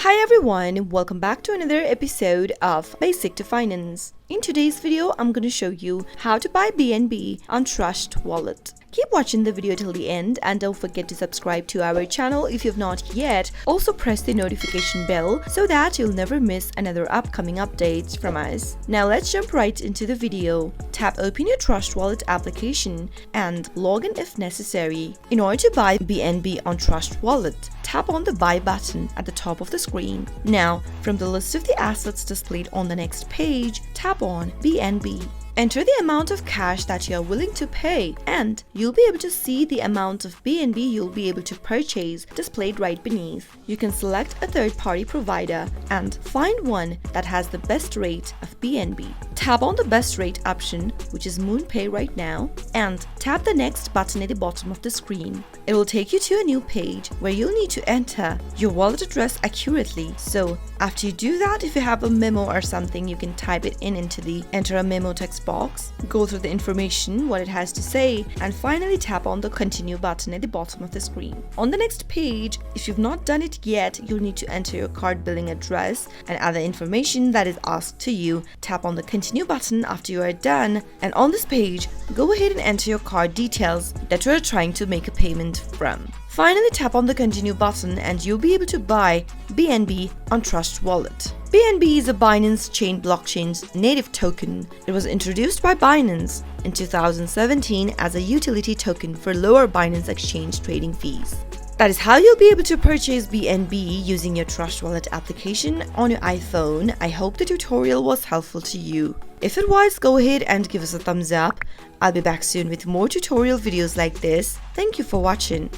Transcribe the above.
Hi everyone, welcome back to another episode of Basic to Finance. In today's video, I'm going to show you how to buy BNB on Trust Wallet. Keep watching the video till the end and don't forget to subscribe to our channel if you've not yet. Also press the notification bell so that you'll never miss another upcoming updates from us. Now let's jump right into the video. Tap open your Trust Wallet application and log in if necessary. In order to buy BNB on Trust Wallet, tap on the buy button at the top of the screen. Now, from the list of the assets displayed on the next page, tap on BNB. Enter the amount of cash that you are willing to pay and you'll be able to see the amount of BNB you'll be able to purchase displayed right beneath. You can select a third-party provider and find one that has the best rate of BNB. Tap on the best rate option, which is MoonPay right now, and tap the next button at the bottom of the screen. It will take you to a new page where you'll need to enter your wallet address accurately. So after you do that, if you have a memo or something, you can type it into the enter a memo text box, go through the information, what it has to say, and finally tap on the continue button at the bottom of the screen. On the next page, if you've not done it yet, you'll need to enter your card billing address and other information that is asked to you. Tap on the continue button after you are done, and on this page, go ahead and enter your card details that you are trying to make a payment from. Finally, tap on the continue button and you'll be able to buy BNB on Trust Wallet. BNB is a Binance Chain blockchain's native token. It was introduced by Binance in 2017 as a utility token for lower Binance exchange trading fees. That is how you'll be able to purchase BNB using your Trust Wallet application on your iPhone. I hope the tutorial was helpful to you. If it was, go ahead and give us a thumbs up. I'll be back soon with more tutorial videos like this. Thank you for watching.